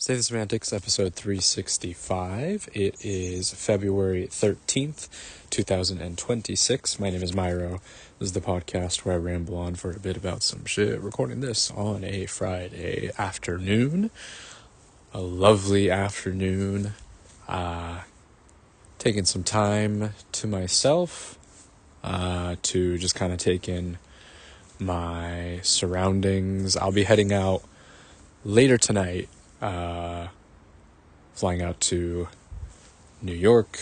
Stay the Semantics, episode 365. It is February 13th, 2026. My name is Myro. This is the podcast where I ramble on for a bit about some shit. Recording this on a Friday afternoon. A lovely afternoon. Taking some time to myself to just kind of take in my surroundings. I'll be heading out later tonight. Flying out to New York,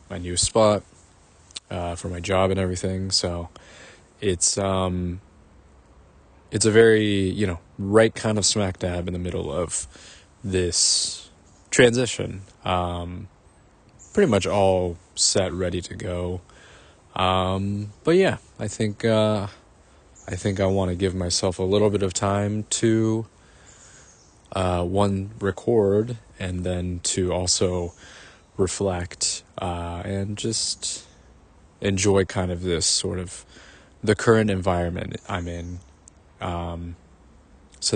my new spot, for my job and everything. So it's a very, right kind of smack dab in the middle of this transition. Pretty much all set, ready to go. But yeah, I think I want to give myself a little bit of time to one, record, and then to also reflect and just enjoy kind of this sort of the current environment I'm in, so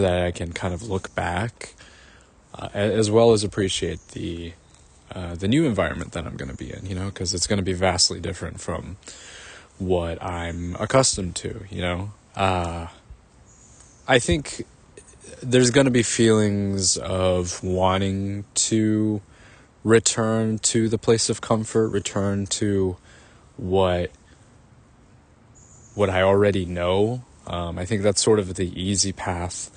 that I can kind of look back as well as appreciate the new environment that I'm going to be in, because it's going to be vastly different from what I'm accustomed to, I think there's going to be feelings of wanting to return to the place of comfort, return to what I already know. I think that's sort of the easy path,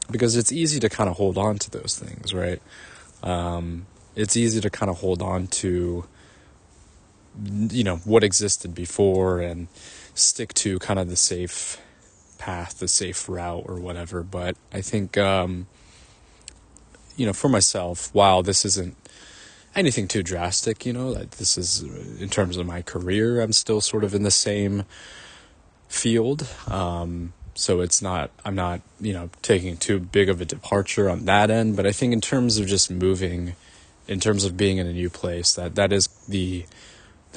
because it's easy to kind of hold on to those things, right? It's easy to kind of hold on to, what existed before and stick to kind of the safe path, the safe route or whatever. But I think, for myself, while this isn't anything too drastic, that this is in terms of my career, I'm still sort of in the same field. So I'm not, taking too big of a departure on that end. But I think in terms of just moving, in terms of being in a new place, that is the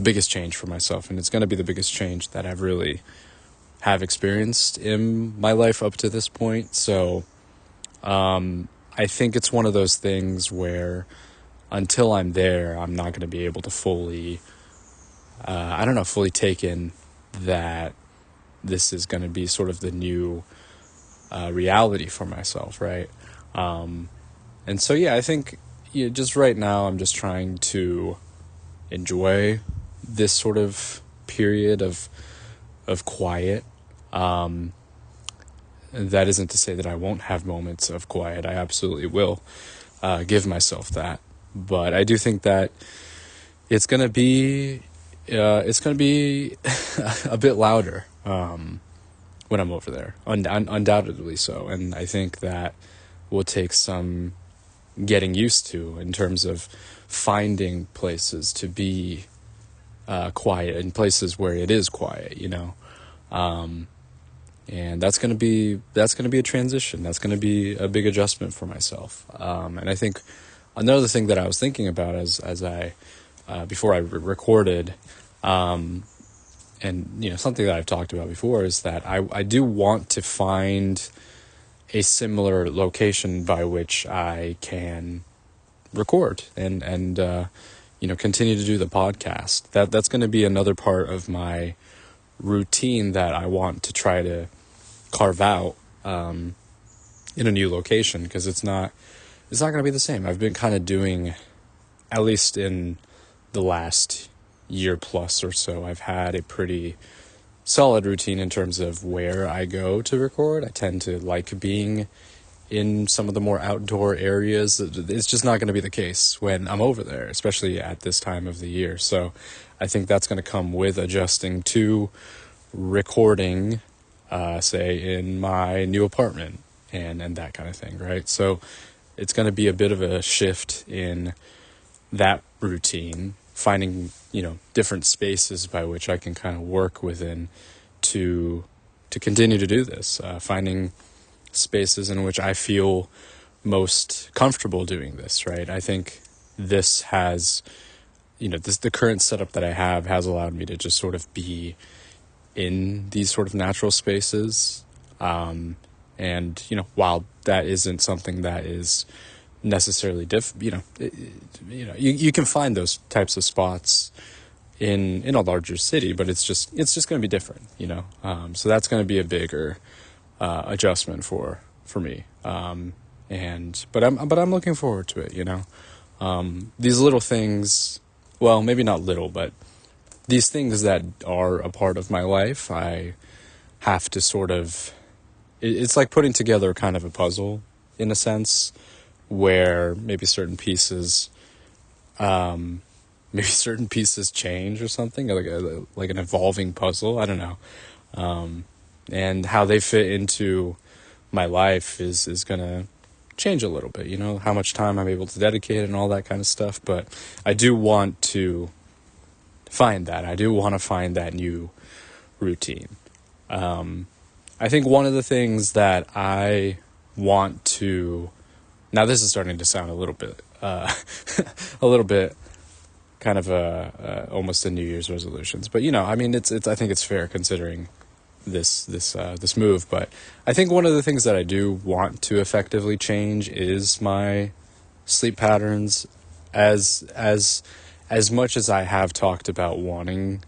biggest change for myself. And it's going to be the biggest change that I've really have experienced in my life up to this point. So I think it's one of those things where until I'm there, I'm not going to be able to fully take in that this is going to be sort of the new reality for myself, right? And so, yeah, I think just right now I'm just trying to enjoy this sort of period of quiet. That isn't to say that I won't have moments of quiet. I absolutely will give myself that. But I do think that it's going to be a bit louder when I'm over there, undoubtedly so. And I think that will take some getting used to in terms of finding places to be quiet, in places where it is quiet, and that's going to be a transition. That's going to be a big adjustment for myself. And I think another thing that I was thinking about as I before I recorded, and something that I've talked about before is that I do want to find a similar location by which I can record and continue to do the podcast. That's going to be another part of my routine that I want to try to carve out in a new location, because it's not going to be the same. I've been kind of doing, at least in the last year plus or so, I've had a pretty solid routine in terms of where I go to record. I tend to like being in some of the more outdoor areas. It's just not going to be the case when I'm over there, especially at this time of the year. So I think that's going to come with adjusting to recording, say, in my new apartment and that kind of thing, right? So it's going to be a bit of a shift in that routine, finding, different spaces by which I can kind of work within to continue to do this, finding spaces in which I feel most comfortable doing this, right? I think this has, the current setup that I have has allowed me to just sort of be in these sort of natural spaces, And, while that isn't something that is necessarily you can find those types of spots in a larger city, but it's just going to be different, so that's going to be a bigger adjustment for me. But I'm looking forward to it, these little things, well, maybe not little, but these things that are a part of my life, I have to sort of, it's like putting together kind of a puzzle in a sense, where maybe certain pieces change or something, like an evolving puzzle. I don't know. And how they fit into my life is going to change a little bit, how much time I'm able to dedicate and all that kind of stuff. But I do want to find that. I do want to find that new routine. I think one of the things that I want to, now this is starting to sound a little bit kind of almost a New Year's resolutions, but it's I think it's fair considering this move. But I think one of the things that I do want to effectively change is my sleep patterns. As much as I have talked about wanting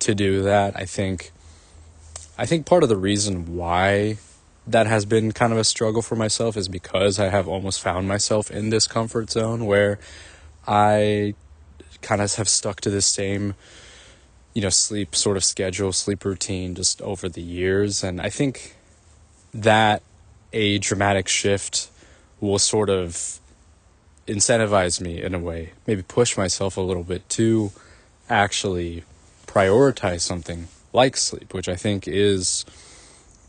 to do that, I think part of the reason why that has been kind of a struggle for myself is because I have almost found myself in this comfort zone where I kind of have stuck to this same, sleep sort of schedule, sleep routine just over the years. And I think that a dramatic shift will sort of incentivize me in a way, maybe push myself a little bit to actually prioritize something like sleep, which I think is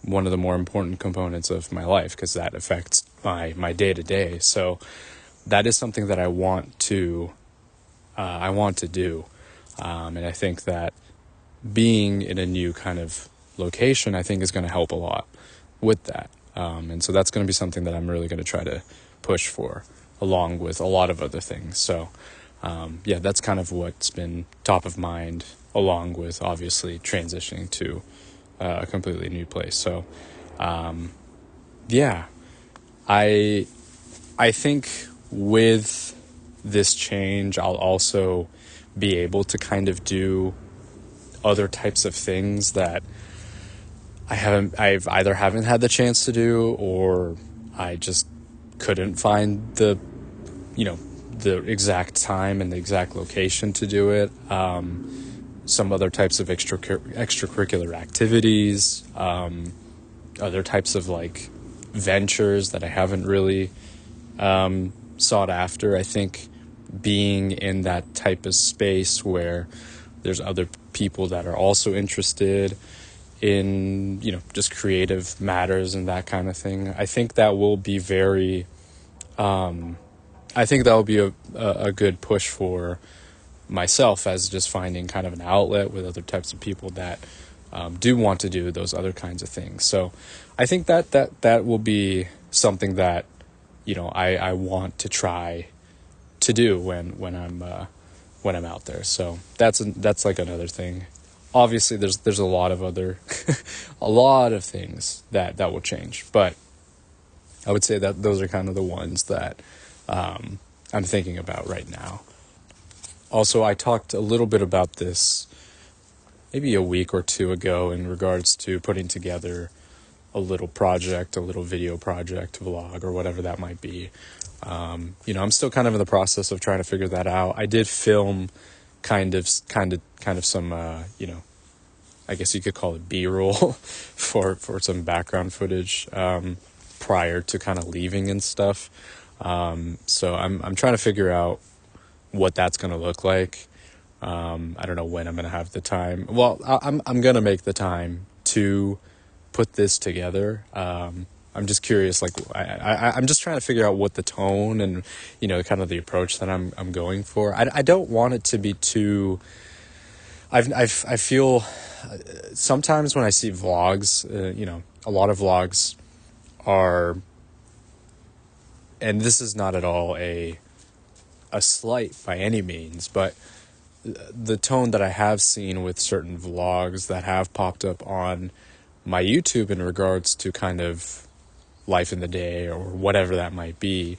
one of the more important components of my life, because that affects my day-to-day. So that is something that I want to do. And I think that being in a new kind of location, I think, is going to help a lot with that. And so that's going to be something that I'm really going to try to push for, along with a lot of other things. So, that's kind of what's been top of mind, along with obviously transitioning to a completely new place. So, I think with this change, I'll also be able to kind of do other types of things that I've either haven't had the chance to do, or I just couldn't find the exact time and the exact location to do it. Some other types of extracurricular activities, other types of like ventures that I haven't really sought after. I think being in that type of space where there's other people that are also interested in, just creative matters and that kind of thing, I think that will be a good push for myself, as just finding kind of an outlet with other types of people that do want to do those other kinds of things. So I think that will be something that, I want to try to do when I'm out there. So that's like another thing. Obviously there's a lot of other, a lot of things that will change, but I would say that those are kind of the ones that, I'm thinking about right now. Also, I talked a little bit about this maybe a week or two ago in regards to putting together a little project, a little video project, vlog, or whatever that might be. I'm still kind of in the process of trying to figure that out. I did film kind of some, I guess you could call it B-roll for some background footage, prior to kind of leaving and stuff. So I'm trying to figure out what that's going to look like. I don't know when I'm going to have the time. Well, I'm going to make the time to put this together. I'm just curious, like I'm just trying to figure out what the tone and, kind of the approach that I'm going for. I don't want it to be too, I feel sometimes when I see vlogs, a lot of vlogs are, and this is not at all a slight by any means, but the tone that I have seen with certain vlogs that have popped up on my YouTube in regards to kind of Life in the Day or whatever that might be,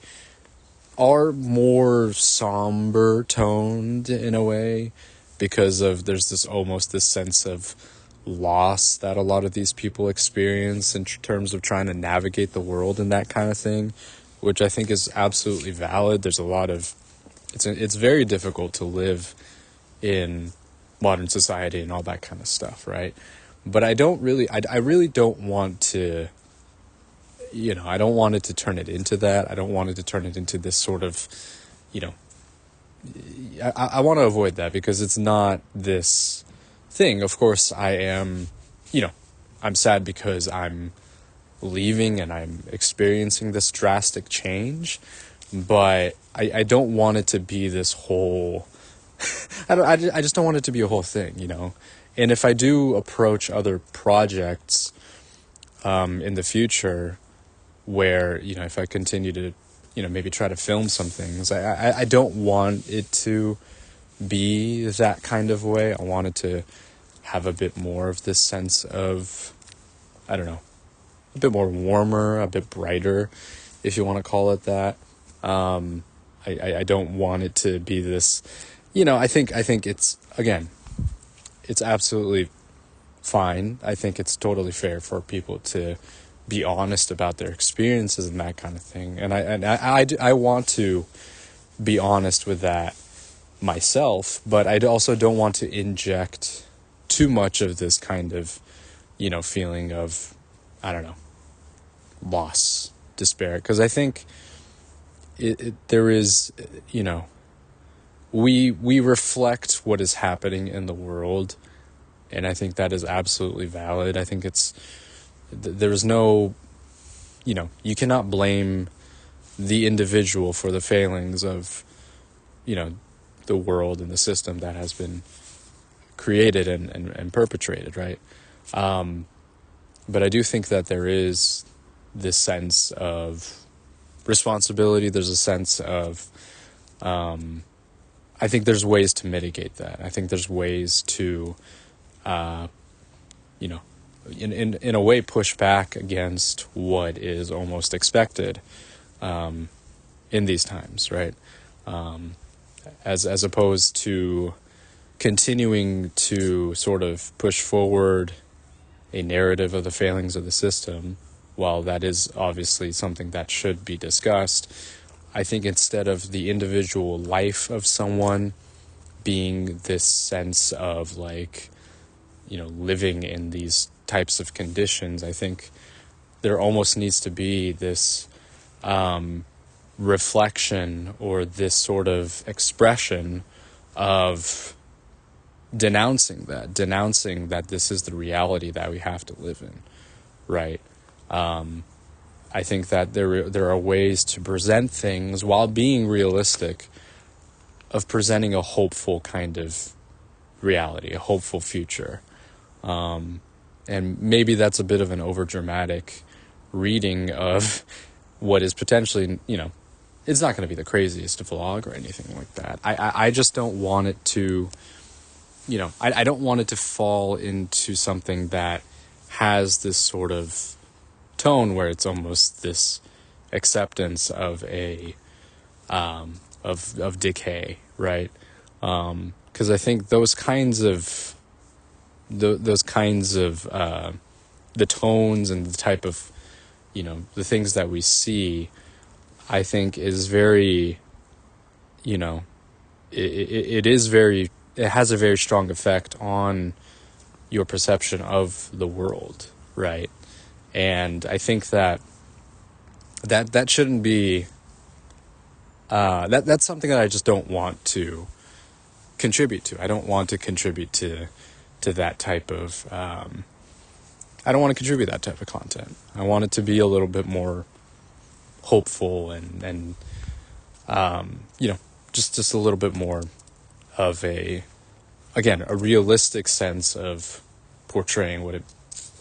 are more somber toned in a way, because of there's this sense of loss that a lot of these people experience in terms of trying to navigate the world and that kind of thing, which I think is absolutely valid. There's a lot of it's very difficult to live in modern society and all that kind of stuff, right? But I really don't want to, I don't want it to turn it into that. I don't want it to turn it into this sort of, I want to avoid that, because it's not this thing. Of course, I am, I'm sad because I'm leaving and I'm experiencing this drastic change, but I don't want it to be this whole, I just don't want it to be a whole thing, And if I do approach other projects in the future where, if I continue to, maybe try to film some things, I don't want it to be that kind of way. I want it to have a bit more of this sense of, I don't know, a bit more warmer, a bit brighter, if you want to call it that. I don't want it to be this, I think it's, again, it's absolutely fine. I think it's totally fair for people to be honest about their experiences and that kind of thing. And I want to be honest with that myself, but I also don't want to inject too much of this kind of, feeling of, I don't know, loss, despair. Because I think there is, we reflect what is happening in the world, and I think that is absolutely valid. I think there's no, you cannot blame the individual for the failings of, the world and the system that has been created and perpetrated, right? But I do think that there is this sense of responsibility. There's a sense of, I think there's ways to mitigate that. I think there's ways to, in a way, push back against what is almost expected in these times, right? As opposed to continuing to sort of push forward a narrative of the failings of the system, while that is obviously something that should be discussed, I think instead of the individual life of someone being this sense of living in these types of conditions, I think there almost needs to be this reflection, or this sort of expression of denouncing that this is the reality that we have to live in, right? I think that there are ways to present things while being realistic, of presenting a hopeful kind of reality, a hopeful future. And maybe that's a bit of an overdramatic reading of what is potentially, it's not going to be the craziest vlog or anything like that. I just don't want it to, I don't want it to fall into something that has this sort of tone where it's almost this acceptance of of decay, right? Because I think those kinds of the tones and the type of, the things that we see, I think is very, it has a very strong effect on your perception of the world, right? And I think that shouldn't be, that's something that I just don't want to contribute to. I don't want to contribute to that type of, I don't want to contribute that type of content. I want it to be a little bit more hopeful and just a little bit more of a realistic sense of portraying what it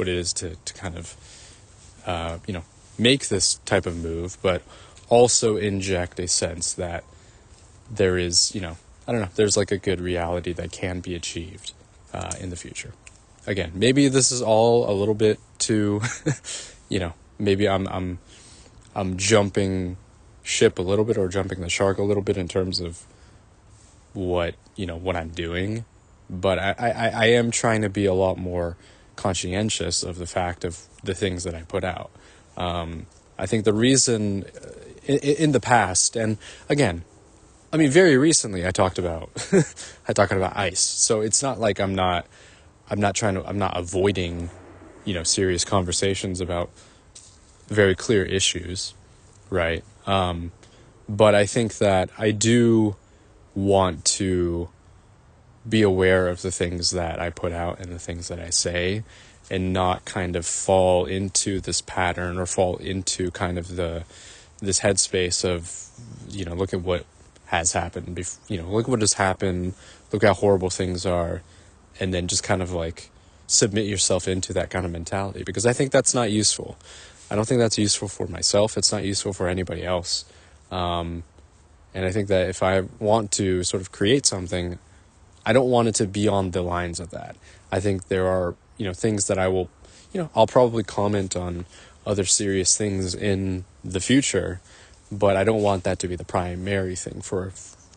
is to kind of, make this type of move, but also inject a sense that there is, there's like a good reality that can be achieved in the future. Again, maybe this is all a little bit too, maybe I'm I'm jumping ship a little bit, or jumping the shark a little bit in terms of what I'm doing. But I am trying to be a lot more conscientious of the fact of the things that I put out. I think the reason in the past, and again, I mean, very recently I talked about ICE. So it's not like I'm not avoiding, serious conversations about very clear issues, right? But I think that I do want to be aware of the things that I put out and the things that I say, and not kind of fall into this pattern, or fall into kind of this headspace of, look at what has happened, look what has happened, look how horrible things are, and then just kind of like submit yourself into that kind of mentality, because I think that's not useful. I don't think that's useful for myself. It's not useful for anybody else. And I think that if I want to sort of create something, I don't want it to be on the lines of that. I think there are, things that I will, I'll probably comment on other serious things in the future, but I don't want that to be the primary thing for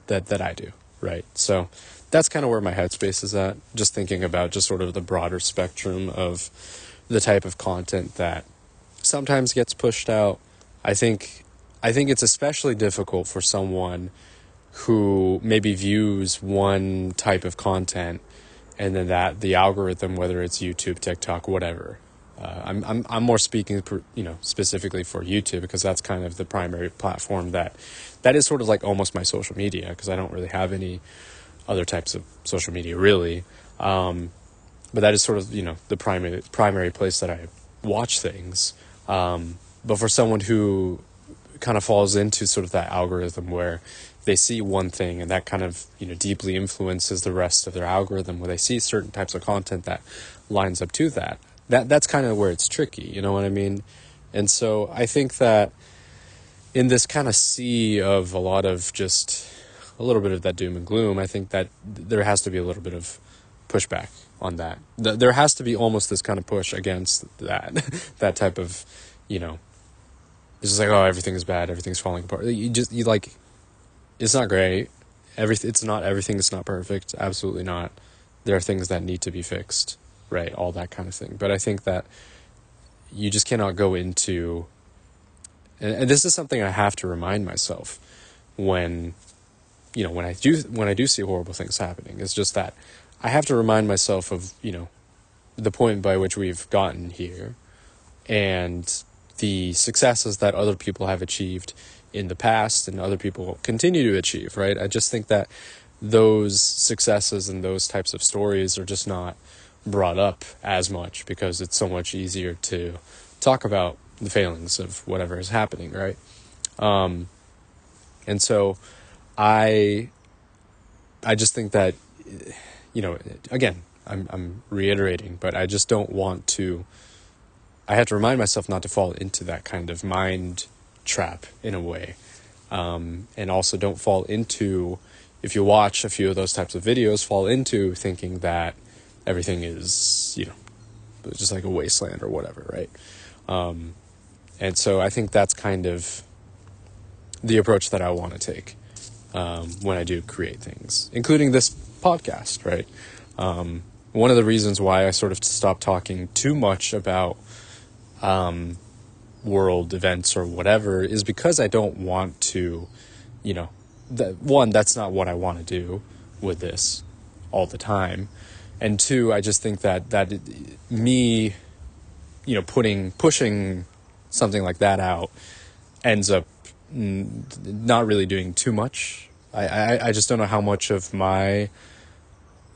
that I do, right? So that's kind of where my headspace is at, just thinking about just sort of the broader spectrum of the type of content that sometimes gets pushed out. I think it's especially difficult for someone who maybe views one type of content, and then that the algorithm, whether it's YouTube, TikTok, whatever. I'm more speaking, specifically for YouTube, because that's kind of the primary platform that is sort of like almost my social media, because I don't really have any other types of social media really. But that is sort of, the primary place that I watch things. But for someone who kind of falls into sort of that algorithm where they see one thing and that kind of, deeply influences the rest of their algorithm, where they see certain types of content that lines up to that's kind of where it's tricky, you know what I mean? And so I think that in this kind of sea of a lot of just a little bit of that doom and gloom, I think that there has to be a little bit of pushback on that. There has to be almost this kind of push against that type of, it's just like, oh, everything is bad, everything's falling apart. It's not great. It's not everything. It's not perfect. Absolutely not. There are things that need to be fixed, right? All that kind of thing. But I think that you just cannot go into, and this is something I have to remind myself when I do see horrible things happening. It's just that I have to remind myself of, the point by which we've gotten here, and the successes that other people have achieved in the past and other people continue to achieve, right? I just think that those successes and those types of stories are just not brought up as much, because it's so much easier to talk about the failings of whatever is happening, right? And so I just think that, again, I'm reiterating, but I just don't want to, I have to remind myself not to fall into that kind of mind trap in a way. And also don't fall into, if you watch a few of those types of videos, fall into thinking that everything is, just like a wasteland or whatever, right? And so I think that's kind of the approach that I want to take when I do create things, including this podcast, right? One of the reasons why I sort of stopped talking too much about world events or whatever is because I don't want to, that's not what I want to do with this all the time. And two, I just think that me, pushing something like that out ends up not really doing too much. I just don't know how much of my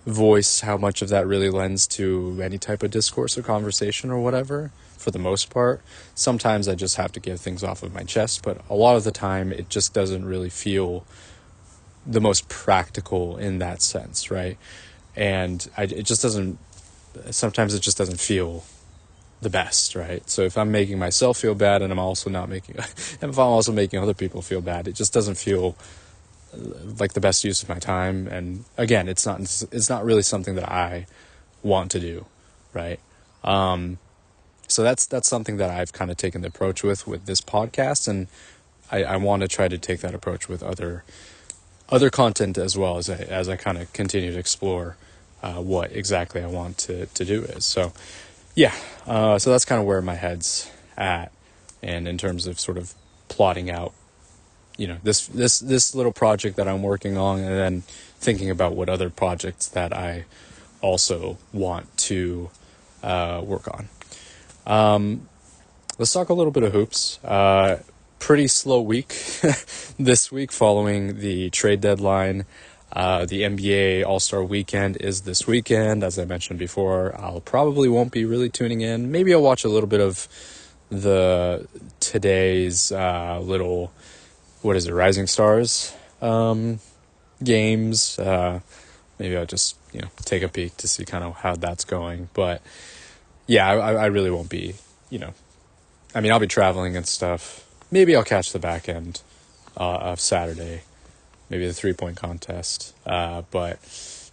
voice, how much of that really lends to any type of discourse or conversation or whatever, for the most part. Sometimes I just have to get things off of my chest, but a lot of the time it just doesn't really feel the most practical in that sense, right? And sometimes it just doesn't feel the best, right? So if I'm making myself feel bad and I'm also making other people feel bad, it just doesn't feel like the best use of my time. And again, it's not really something that I want to do, right? So that's something that I've kind of taken the approach with this podcast, and I want to try to take that approach with other content as well, as I kind of continue to explore what exactly I want to do is. So yeah, so that's kind of where my head's at, and in terms of sort of plotting out, this little project that I'm working on, and then thinking about what other projects that I also want to work on. Let's talk a little bit of hoops. Pretty slow week this week following the trade deadline. The NBA All-Star Weekend is this weekend. As I mentioned before, I'll probably won't be really tuning in. Maybe I'll watch a little bit of today's little, Rising Stars games. Maybe I'll just take a peek to see kind of how that's going. But yeah, I really won't be. I'll be traveling and stuff. Maybe I'll catch the back end of Saturday, maybe the 3-point contest. But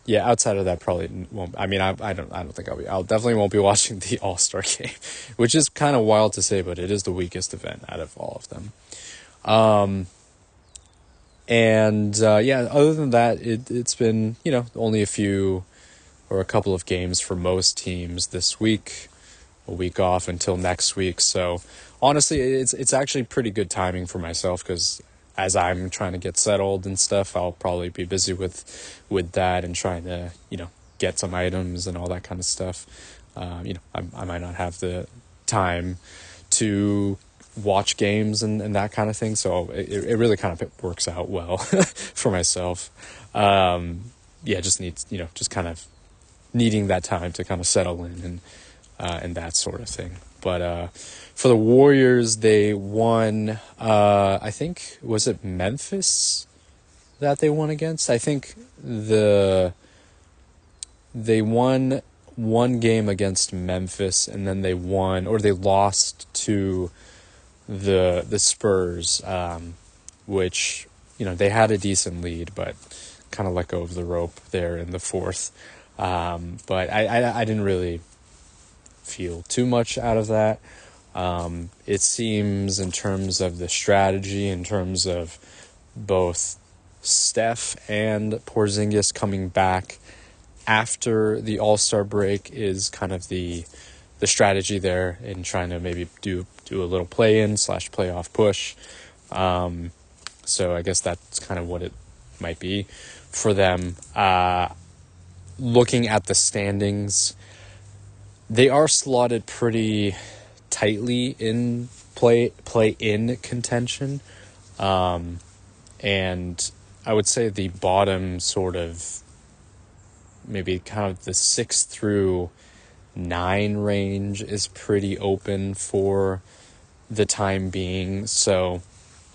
yeah, outside of that, probably won't. I don't think I'll definitely won't be watching the All-Star game, which is kind of wild to say, but it is the weakest event out of all of them. Other than that, it's been, only a few or a couple of games for most teams this week, a week off until next week. So honestly, it's actually pretty good timing for myself, because as I'm trying to get settled and stuff, I'll probably be busy with that and trying to, get some items and all that kind of stuff. I might not have the time to watch games and that kind of thing. So it really kind of works out well for myself. Just needs, just kind of needing that time to kind of settle in and that sort of thing. But for the Warriors, they won, I think, was it Memphis that they won against? I think they won one game against Memphis, and then they lost to the Spurs, which, they had a decent lead, but kind of let go of the rope there in the fourth. But I didn't really feel too much out of that. It seems, in terms of the strategy, in terms of both Steph and Porzingis coming back after the All-Star break, is kind of the strategy there, in trying to maybe do a little play-in / playoff push. So I guess that's kind of what it might be for them. Looking at the standings, they are slotted pretty tightly in play-in contention. And I would say the bottom sort of, maybe kind of the 6 through 9 range, is pretty open for the time being. So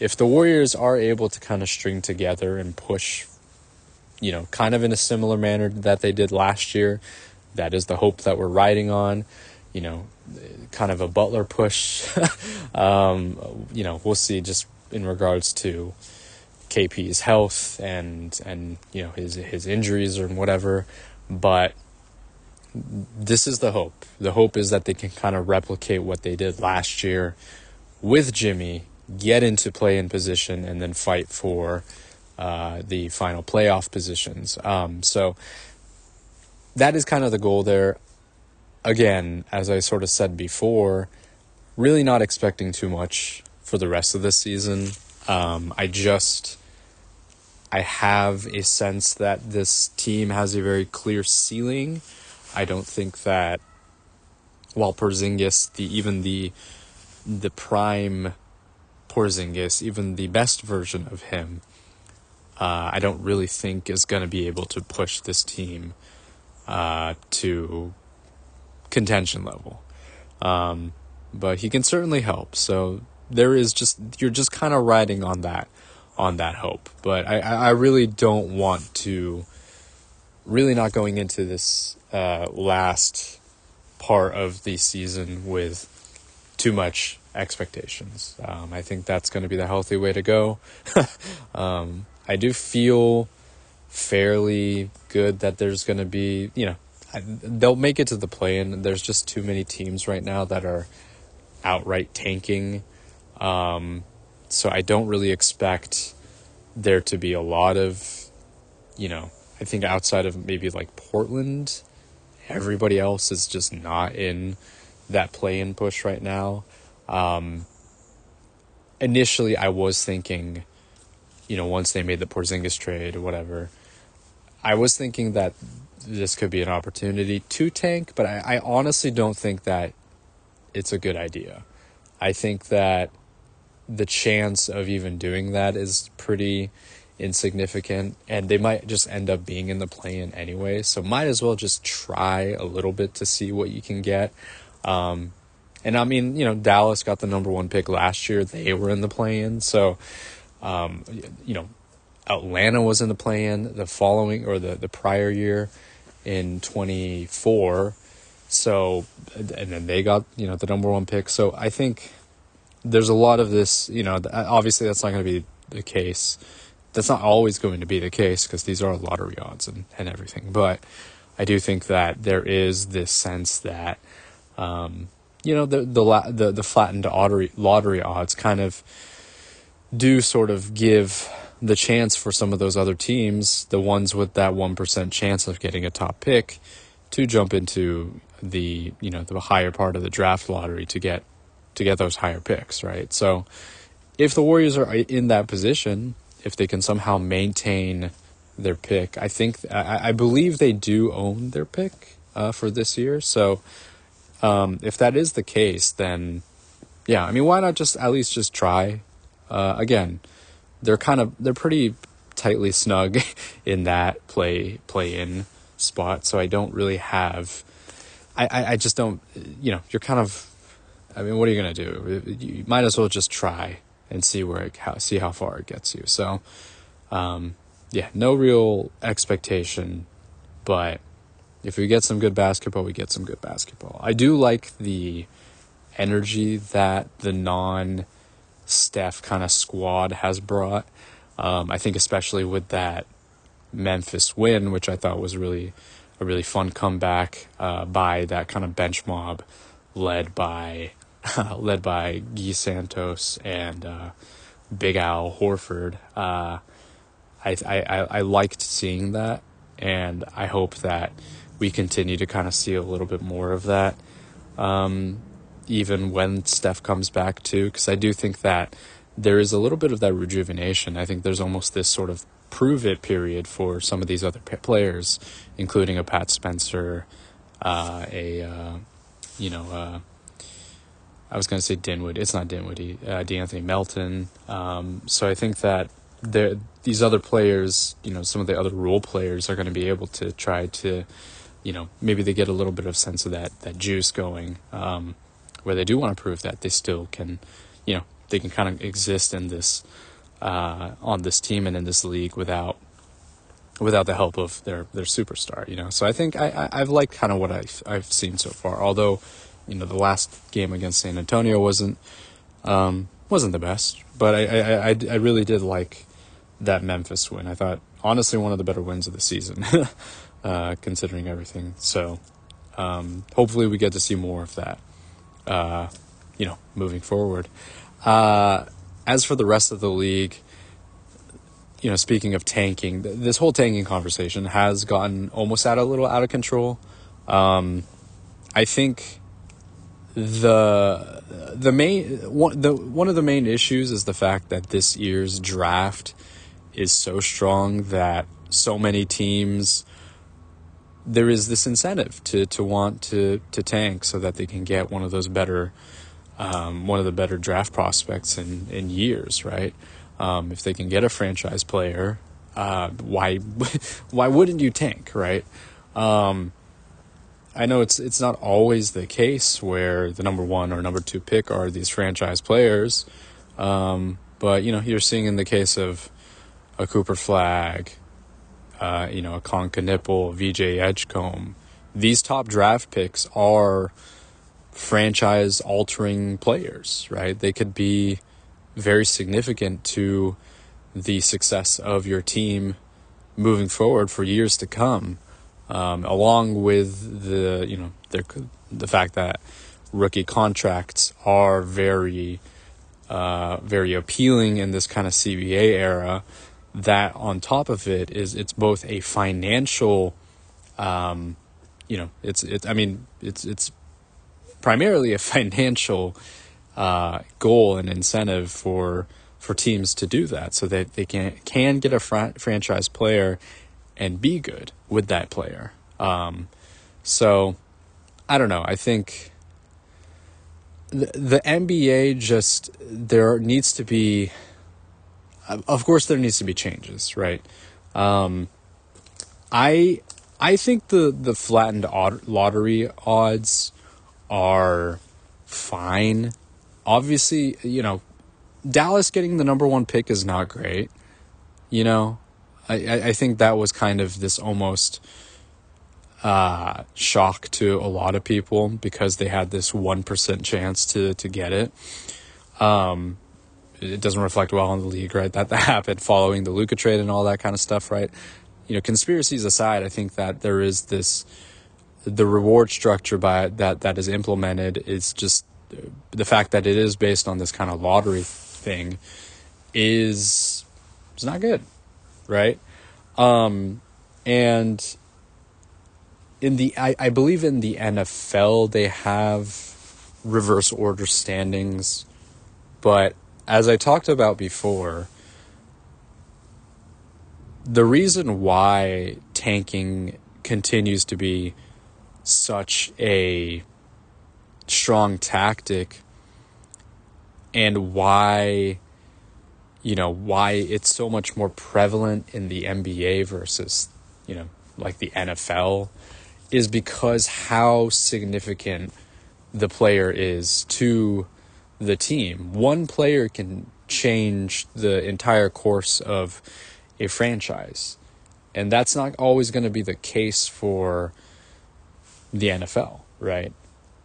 if the Warriors are able to kind of string together and push, kind of in a similar manner that they did last year, that is the hope that we're riding on, kind of a Butler push. We'll see, just in regards to KP's health and his injuries or whatever. But this is the hope. The hope is that they can kind of replicate what they did last year with Jimmy, get into play-in position, and then fight for the final playoff positions. So that is kind of the goal there. Again, as I sort of said before, really not expecting too much for the rest of the season. I have a sense that this team has a very clear ceiling. I don't think that, while Porzingis, even the prime Porzingis, even the best version of him, I don't really think is going to be able to push this team to contention level. But he can certainly help. So you're just kind of riding on that hope. But I really don't want to, really not going into this last part of the season with too much expectations. I think that's going to be the healthy way to go. I do feel fairly good that there's going to be, they'll make it to the play-in. There's just too many teams right now that are outright tanking. So I don't really expect there to be a lot of, I think outside of maybe like Portland, everybody else is just not in that play-in push right now. Initially, I was thinking, once they made the Porzingis trade or whatever, I was thinking that this could be an opportunity to tank, but I honestly don't think that it's a good idea. I think that the chance of even doing that is pretty insignificant, and they might just end up being in the play-in anyway, so might as well just try a little bit to see what you can get. And I mean, Dallas got the number 1 pick last year. They were in the play-in, so Atlanta was in the play-in the following, or the prior year in 24. So, and then they got, the number 1 pick. So I think there's a lot of this, obviously that's not going to be the case. That's not always going to be the case because these are lottery odds and everything. But I do think that there is this sense that, the flattened lottery odds kind of do sort of give the chance for some of those other teams, the ones with that 1% chance of getting a top pick, to jump into the higher part of the draft lottery to get those higher picks, right? So if the Warriors are in that position, if they can somehow maintain their pick, I believe they do own their pick for this year. So if that is the case, then yeah, I mean, why not just at least just try? Again, they're pretty tightly snug in that play-in spot. So I don't really have, I just don't, you're kind of, I mean, what are you going to do? You might as well just try and see see how far it gets you. So, no real expectation, but if we get some good basketball, we get some good basketball. I do like the energy that the non-Steph kind of squad has brought. I think especially with that Memphis win, which I thought was a really fun comeback by that kind of bench mob led by Guy Santos and Big Al Horford. I liked seeing that, and I hope that we continue to kind of see a little bit more of that, even when Steph comes back too, because I do think that there is a little bit of that rejuvenation. I think there's almost this sort of prove it period for some of these other players, including a Pat Spencer, I was going to say Dinwiddie. It's not Dinwiddie. DeAnthony Melton. So I think that these other players, some of the other role players are going to be able to try to, maybe they get a little bit of sense of that juice going, where they do want to prove that they still can, they can kind of exist in this, on this team and in this league without the help of their superstar, So I think I've liked kind of what I've seen so far, although, the last game against San Antonio wasn't the best, but I really did like that Memphis win. I thought, honestly, one of the better wins of the season, considering everything. So hopefully we get to see more of that, moving forward. As for the rest of the league, speaking of tanking, this whole tanking conversation has gotten almost a little out of control. I think one of the main issues is the fact that this year's draft is so strong that so many teams, there is this incentive to want to tank so that they can get one of the better draft prospects in years, right? If they can get a franchise player, why wouldn't you tank, right? I know it's not always the case where the number 1 or number 2 pick are these franchise players, but you're seeing in the case of a Cooper Flagg, a Conka Nipple, VJ Edgecombe, these top draft picks are franchise-altering players, right? They could be very significant to the success of your team moving forward for years to come. along with the fact that rookie contracts are very appealing in this kind of CBA era. That on top of it it's both a financial, it's primarily a financial goal and incentive for teams to do that, so that they can get a franchise player and be good with that player. So I don't know. I think the NBA there needs to be, of course, there needs to be changes, right? I think the flattened lottery odds are fine. Obviously, Dallas getting the number one pick is not great. I think that was kind of this almost shock to a lot of people, because they had this 1% chance to get it. It doesn't reflect well on the league, right? That happened following the Luka trade and all that kind of stuff, right? Conspiracies aside, I think that there is the reward structure that is implemented is just the fact that it is based on this kind of lottery thing is not good, right? And I believe in the NFL they have reverse order standings, but as I talked about before, the reason why tanking continues to be such a strong tactic, and why it's so much more prevalent in the NBA versus, like the NFL, is because how significant the player is to the team. One player can change the entire course of a franchise, and that's not always going to be the case for the NFL, right?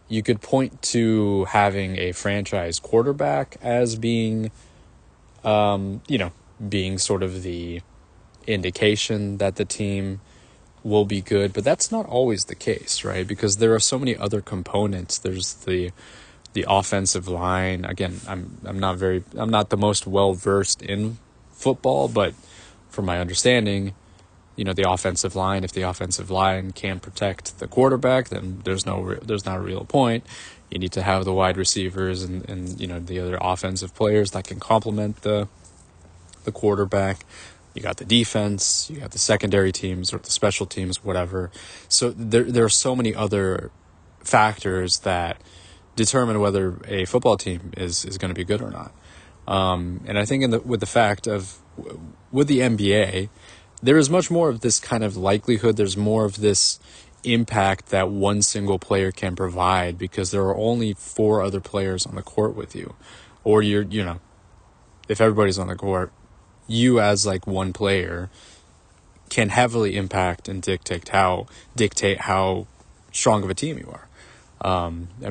You could point to having a franchise quarterback as being, being sort of the indication that the team will be good, but that's not always the case, right? Because there are so many other components. There's the offensive line. Again, I'm not the most well versed in football, but from my understanding, the offensive line, if the offensive line can protect the quarterback, then there's not a real point. You need to have the wide receivers and the other offensive players that can complement the quarterback. You got the defense, you got the secondary teams or the special teams, whatever. So there are so many other factors that determine whether a football team is going to be good or not. And I think with the NBA, there is much more of this kind of likelihood. There's more of this impact that one single player can provide, because there are only 4 other players on the court with you. Or if everybody's on the court, you as like one player can heavily impact and dictate how strong of a team you are.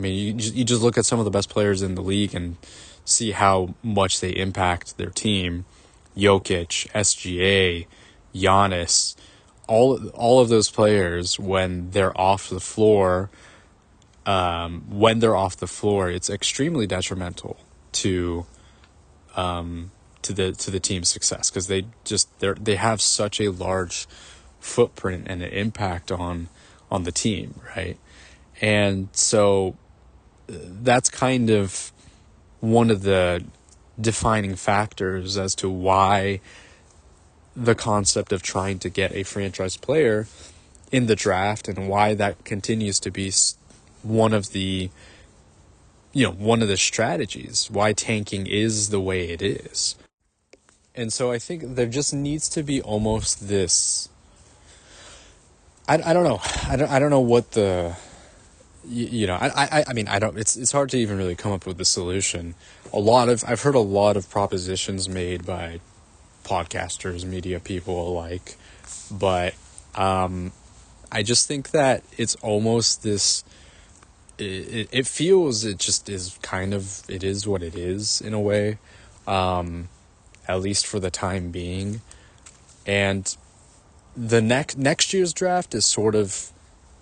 You just look at some of the best players in the league and see how much they impact their team. Jokic, SGA, Giannis, all of those players, when they're off the floor, it's extremely detrimental to the team's success, because they have such a large footprint and an impact on the team, right? And so that's kind of one of the defining factors as to why the concept of trying to get a franchise player in the draft, and why that continues to be one of the strategies, why tanking is the way it is. And so I think there just needs to be almost this, I don't know. I don't know what the, it's hard to even really come up with the solution. I've heard a lot of propositions made by podcasters, media people alike, but I just think that it's almost this, it feels, it just is kind of, it is what it is in a way, at least for the time being. And the next year's draft is sort of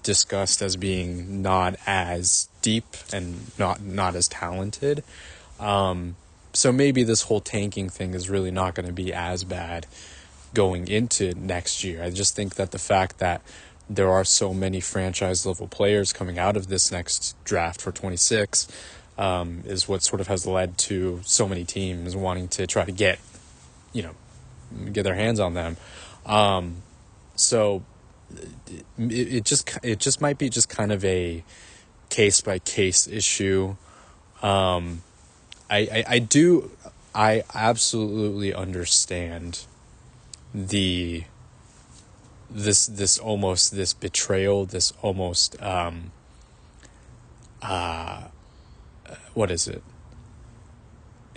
discussed as being not as deep and not as talented. So maybe this whole tanking thing is really not going to be as bad going into next year. I just think that the fact that there are so many franchise level players coming out of this next draft for 26 is what sort of has led to so many teams wanting to try to get their hands on them. So it just might be just kind of a case by case issue. I absolutely understand this betrayal, this almost what is it?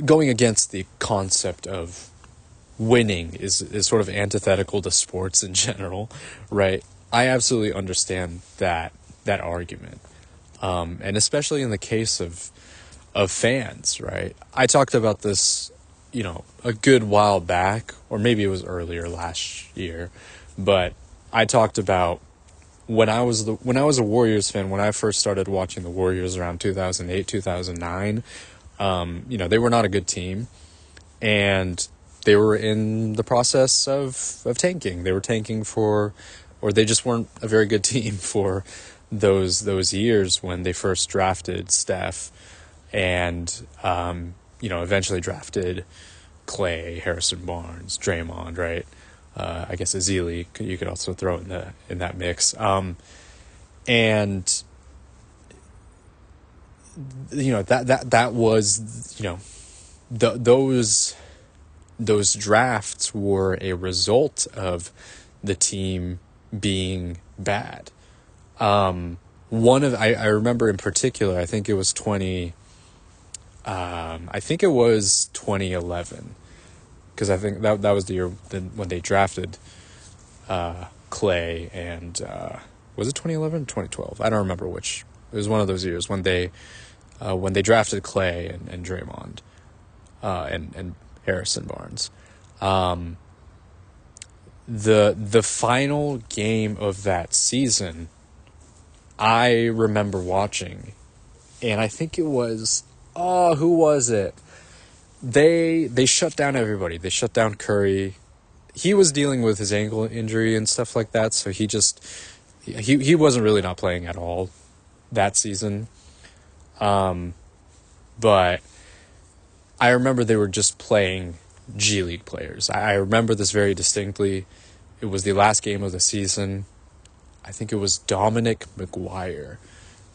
Going against the concept of winning is sort of antithetical to sports in general, right? I absolutely understand that argument. And especially in the case of fans, right? I talked about this, a good while back, or maybe it was earlier last year, but I talked about when I was a Warriors fan, when I first started watching the Warriors around 2008, 2009, they were not a good team, and they were in the process of tanking. They were tanking or they just weren't a very good team for those years when they first drafted Steph and, eventually drafted Clay, Harrison Barnes, Draymond, right? I guess Ezeli, you could also throw in that mix. And that was, those drafts were a result of the team being bad. I remember in particular, I think it was 2011, because I think that was the year when they drafted Clay and was it 2011 2012? I don't remember which. It was one of those years when they drafted Clay and Draymond and Harrison Barnes. The final game of that season, I remember watching, and I think it was, who was it? They shut down everybody. They shut down Curry. He was dealing with his ankle injury and stuff like that, so he wasn't really not playing at all that season. But I remember they were just playing G League players. I remember this very distinctly. It was the last game of the season. I think it was Dominic McGuire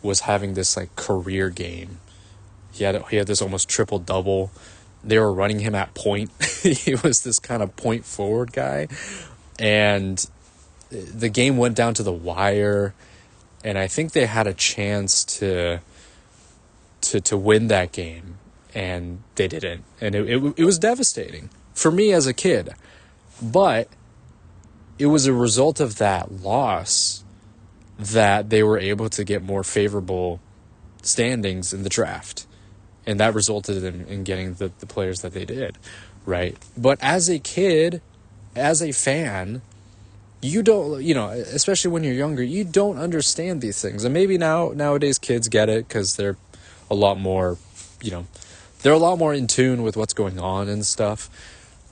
was having this career game. He had this almost triple double. They were running him at point. He was this kind of point forward guy, and the game went down to the wire. And I think they had a chance to win that game, and they didn't. And it was devastating for me as a kid, but it was a result of that loss that they were able to get more favorable standings in the draft. And that resulted in getting the players that they did, right? But as a kid, as a fan, you don't, especially when you're younger, you don't understand these things. And maybe nowadays kids get it because they're a lot more, they're a lot more in tune with what's going on and stuff.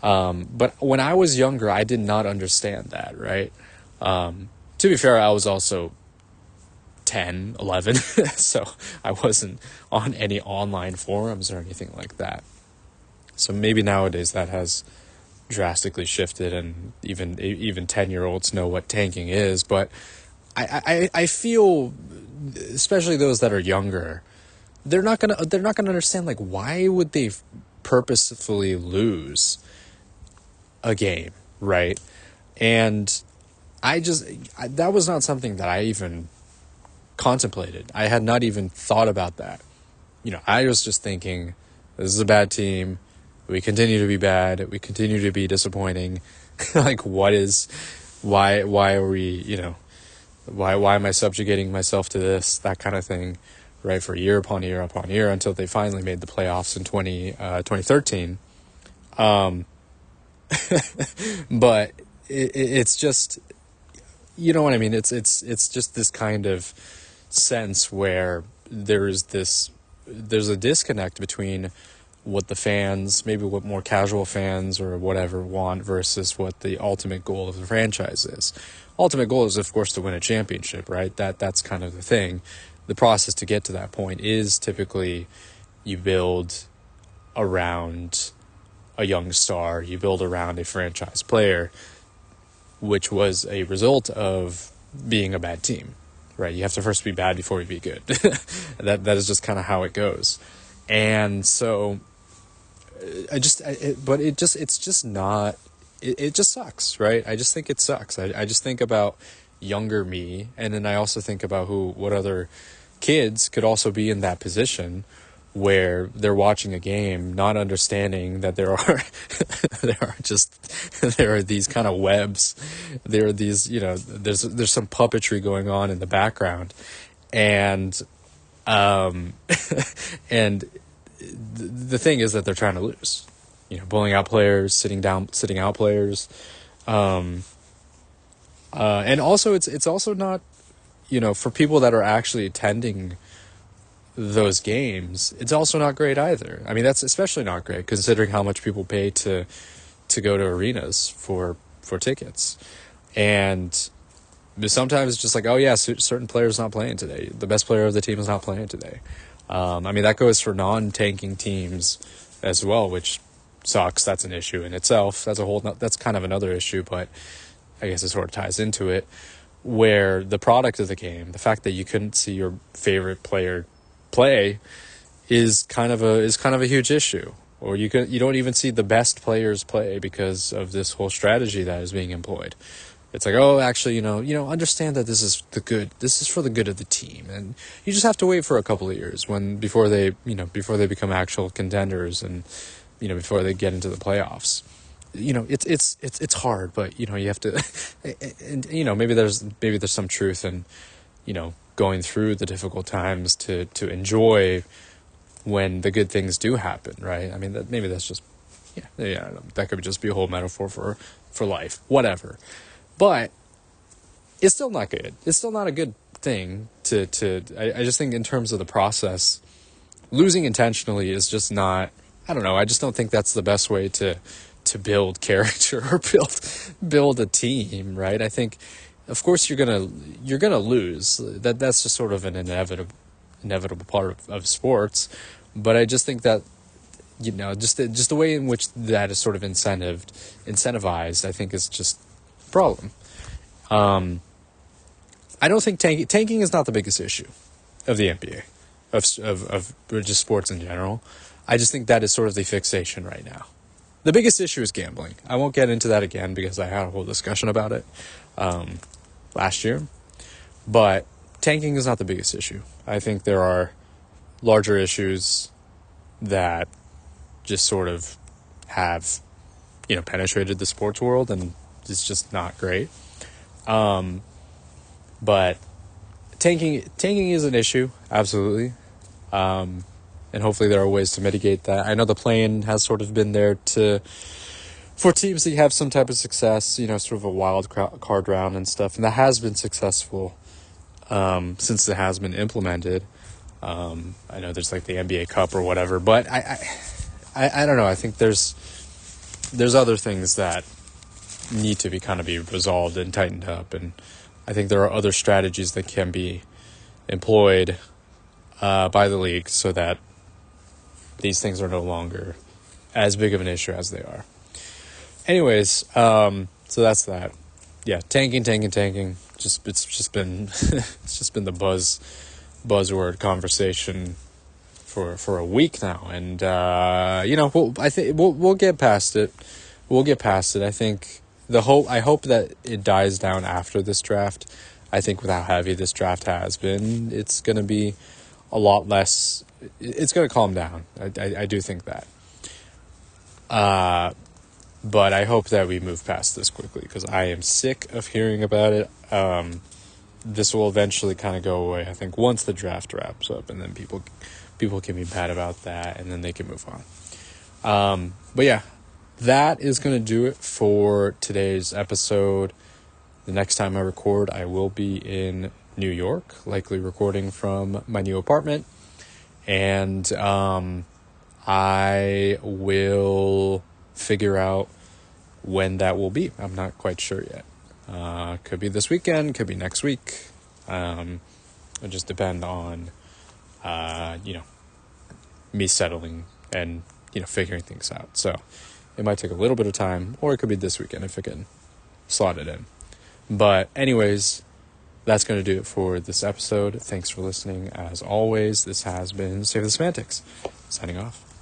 But when I was younger, I did not understand that, right? To be fair, I was also 10, 11, so I wasn't on any online forums or anything like that. So maybe nowadays that has drastically shifted, and even 10-year-olds know what tanking is. But I feel, especially those that are younger, they're not gonna understand why would they purposefully lose a game, right? And that was not something that I even contemplated. I had not even thought about that. I was just thinking, this is a bad team. We continue to be bad. We continue to be disappointing. Why are we, why am I subjugating myself to this, that kind of thing, right? For year upon year upon year until they finally made the playoffs in 2013. But it's just, you know what I mean? It's just this kind of sense where there's a disconnect between what the fans, maybe what more casual fans or whatever want versus what the ultimate goal of the franchise is. Ultimate goal is, of course, to win a championship, right? That's kind of the thing. The process to get to that point is typically you build around a young star, you build around a franchise player, which was a result of being a bad team, right? You have to first be bad before you be good. That is just kind of how it goes. And so it's just not, it just sucks, right? I just think it sucks. I just think about younger me, and then I also think about what other kids could also be in that position where they're watching a game, not understanding that there are there are these kind of webs, there are these, there's some puppetry going on in the background, and and the thing is that they're trying to lose, bullying out players, sitting out players, and also it's also not, for people that are actually attending those games, it's also not great either. I mean, that's especially not great considering how much people pay to go to arenas for tickets. And sometimes it's just like, oh yeah, certain players not playing today. The best player of the team is not playing today. I mean, that goes for non-tanking teams as well, which sucks. That's an issue in itself. That's kind of another issue, but I guess it sort of ties into it, where the product of the game, the fact that you couldn't see your favorite player play is kind of a huge issue, or you don't even see the best players play because of this whole strategy that is being employed. It's like, oh, actually, understand that this is for the good of the team, and you just have to wait for a couple of years before they become actual contenders, and before they get into the playoffs. It's hard, but you have to, and maybe there's some truth in going through the difficult times to enjoy when the good things do happen, right? I mean, maybe that's just, that could just be a whole metaphor for life, whatever. But it's still not good. It's still not a good thing I just think in terms of the process, losing intentionally is just not, I don't know, I just don't think that's the best way to build character or build a team, right? I think, of course, you're gonna lose. That's just sort of an inevitable part of sports. But I just think that just the way in which that is sort of incentivized, I think is just a problem. I don't think tanking is not the biggest issue of the NBA, of just sports in general. I just think that is sort of the fixation right now. The biggest issue is gambling. I won't get into that again because I had a whole discussion about it last year. But tanking is not the biggest issue. I think there are larger issues that just sort of have, penetrated the sports world, and it's just not great. But tanking is an issue, absolutely. And hopefully there are ways to mitigate that. I know the play-in has sort of been there for teams that have some type of success, sort of a wild card round and stuff. And that has been successful since it has been implemented. I know there's like the NBA Cup or whatever, but I don't know. I think there's other things that need to be resolved and tightened up. And I think there are other strategies that can be employed by the league so that these things are no longer as big of an issue as they are. Anyways, so that's that. Yeah, tanking. It's just been the buzzword conversation for a week now, and I think we'll get past it. I think I hope that it dies down after this draft. I think with how heavy this draft has been, it's going to be a lot less. It's going to calm down. I do think that. But I hope that we move past this quickly because I am sick of hearing about it. This will eventually kind of go away, I think, once the draft wraps up, and then people can be bad about that, and then they can move on. But yeah, that is going to do it for today's episode. The next time I record, I will be in New York, likely recording from my new apartment. And I will figure out when that will be. I'm not quite sure yet. Could be this weekend, could be next week. It'll just depend on, me settling and, figuring things out. So it might take a little bit of time, or it could be this weekend if I can slot it in. But anyways, that's going to do it for this episode. Thanks for listening. As always, this has been Save the Semantics. Signing off.